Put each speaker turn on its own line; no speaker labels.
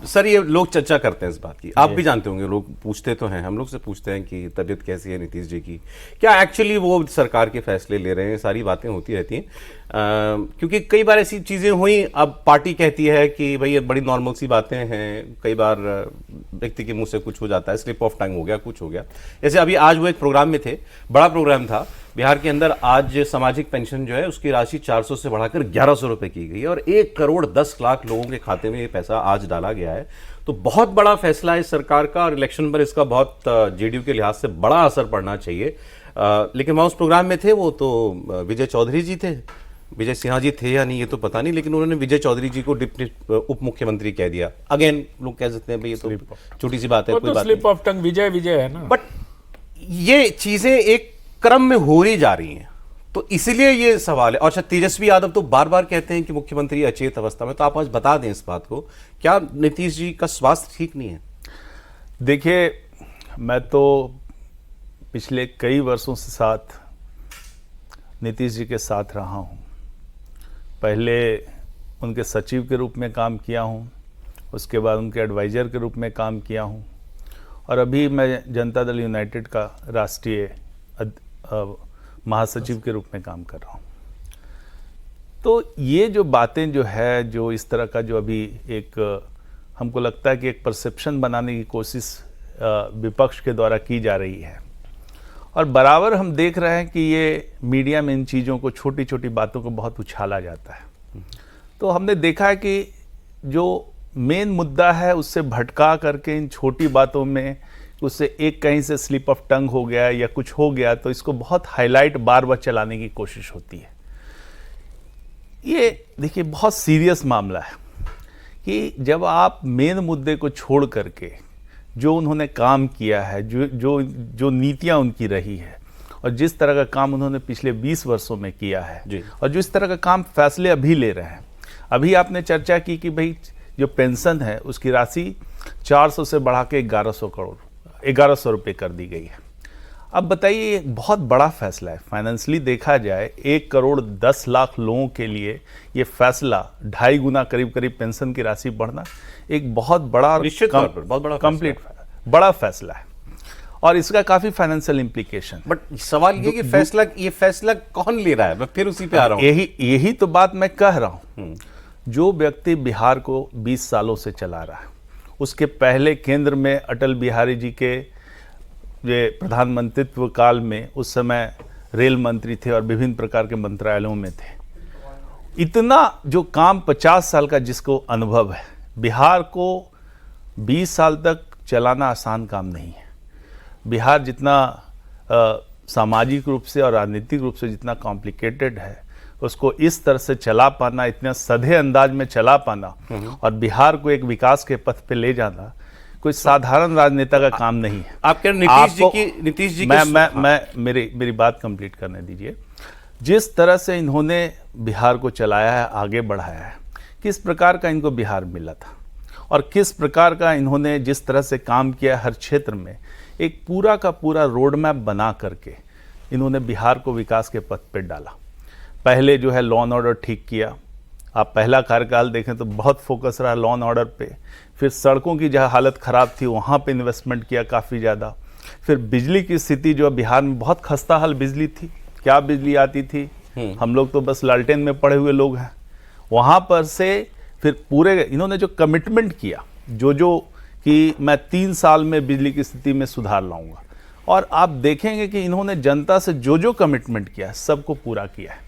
Sir ये लोग चर्चा करते हैं इस बात की, आप भी जानते होंगे, लोग पूछते तो हैं, हम लोग से पूछते हैं कि तबीयत कैसी है नीतीश जी की, क्या एक्चुअली वो सरकार के फैसले ले रहे हैं, सारी बातें होती रहती हैं। क्योंकि कई बार ऐसी चीज़ें हुई, अब पार्टी कहती है कि भाई ये बड़ी नॉर्मल सी बातें हैं, कई बार व्यक्ति के मुंह से कुछ हो जाता है, स्लिप ऑफ टंग हो गया, कुछ हो गया। जैसे अभी आज वो एक प्रोग्राम में थे, बड़ा प्रोग्राम था बिहार के अंदर, आज सामाजिक पेंशन जो है उसकी राशि 400 से बढ़ाकर 1100 रुपए की गई है और 1,10,00,000 लोगों के खाते में ये पैसा आज डाला गया है। तो बहुत बड़ा फैसला है सरकार का और इलेक्शन पर इसका बहुत जेडीयू के लिहाज से बड़ा असर पड़ना चाहिए। लेकिन वहाँ उस प्रोग्राम में थे वो तो विजय चौधरी जी थे, विजय सिन्हा जी थे या नहीं ये तो पता नहीं, लेकिन उन्होंने विजय चौधरी जी को डिप्टी उप मुख्यमंत्री कह दिया। अगेन लोग कह सकते हैं भाई ये तो छोटी सी बात है, कोई बात
slip of tongue, Vijay Vijay है ना।
बट ये चीजें एक क्रम में हो ही जा रही हैं, तो इसीलिए ये सवाल है। और तेजस्वी यादव तो बार बार कहते हैं कि मुख्यमंत्री अचेत अवस्था में, तो आप आज बता दें इस बात को, क्या नीतीश जी का स्वास्थ्य ठीक नहीं है?
देखिए, मैं तो पिछले कई वर्षों से साथ नीतीश जी के साथ रहा हूं। पहले उनके सचिव के रूप में काम किया हूं, उसके बाद उनके एडवाइज़र के रूप में काम किया हूं, और अभी मैं जनता दल यूनाइटेड का राष्ट्रीय महासचिव के रूप में काम कर रहा हूं। तो ये जो बातें जो है, जो इस तरह का जो अभी एक हमको लगता है कि एक परसेप्शन बनाने की कोशिश विपक्ष के द्वारा की जा रही है, और बराबर हम देख रहे हैं कि ये मीडिया में इन चीज़ों को, छोटी छोटी बातों को बहुत उछाला जाता है। तो हमने देखा है कि जो मेन मुद्दा है उससे भटका करके इन छोटी बातों में, उससे एक कहीं से स्लिप ऑफ टंग हो गया या कुछ हो गया, तो इसको बहुत हाईलाइट बार बार चलाने की कोशिश होती है। ये देखिए बहुत सीरियस मामला है कि जब आप मेन मुद्दे को छोड़ करके जो उन्होंने काम किया है, जो नीतियां उनकी रही है, और जिस तरह का काम उन्होंने पिछले 20 वर्षों में किया है, और जिस तरह का काम फैसले अभी ले रहे हैं। अभी आपने चर्चा की कि भाई जो पेंशन है उसकी राशि 400 से बढ़ा के 1100 रुपये कर दी गई है। अब बताइए, एक बहुत बड़ा फैसला है। फाइनेंशियली देखा जाए 1,10,00,000 लोगों के लिए ये फैसला 2.5 गुना करीब पेंशन की राशि बढ़ना एक बहुत बड़ा,
बहुत बड़ा
कंप्लीट बड़ा फैसला है, और इसका काफी फाइनेंशियल इम्प्लीकेशन।
बट सवाल ये कि ये फैसला कौन ले रहा है? मैं फिर उसी पे आ रहा हूँ।
यही तो बात मैं कह रहा हूँ। जो व्यक्ति बिहार को 20 सालों से चला रहा है, उसके पहले केंद्र में अटल बिहारी जी के प्रधानमंत्रित्व काल में उस समय रेल मंत्री थे और विभिन्न प्रकार के मंत्रालयों में थे। इतना जो काम 50 साल का जिसको अनुभव है, बिहार को 20 साल तक चलाना आसान काम नहीं है। बिहार जितना सामाजिक रूप से और राजनीतिक रूप से जितना कॉम्प्लिकेटेड है, उसको इस तरह से चला पाना, इतने सधे अंदाज में चला पाना और बिहार को एक विकास के पथ पे ले जाना कोई साधारण राजनेता का काम नहीं है।
आप कह रहे नीतीश जी
मेरी बात कंप्लीट करने दीजिए। जिस तरह से इन्होंने बिहार को चलाया है, आगे बढ़ाया है, किस प्रकार का इनको बिहार मिला था, और किस प्रकार का इन्होंने जिस तरह से काम किया हर क्षेत्र में, एक पूरा का पूरा रोड मैप बना करके इन्होंने बिहार को विकास के पथ पर डाला। पहले जो है लॉ एंड ऑर्डर ठीक किया। आप पहला कार्यकाल देखें तो बहुत फोकस रहा लॉ एंड ऑर्डर पे। फिर सड़कों की जहाँ हालत ख़राब थी वहाँ पे इन्वेस्टमेंट किया काफ़ी ज़्यादा। फिर बिजली की स्थिति जो बिहार में बहुत खस्ता हाल बिजली थी, क्या बिजली आती थी, हम लोग तो बस लालटेन में पड़े हुए लोग हैं। वहाँ पर से फिर पूरे इन्होंने जो कमिटमेंट किया, जो कि मैं 3 साल में बिजली की स्थिति में सुधार लाऊंगा, और आप देखेंगे कि इन्होंने जनता से जो कमिटमेंट किया सबको पूरा किया है।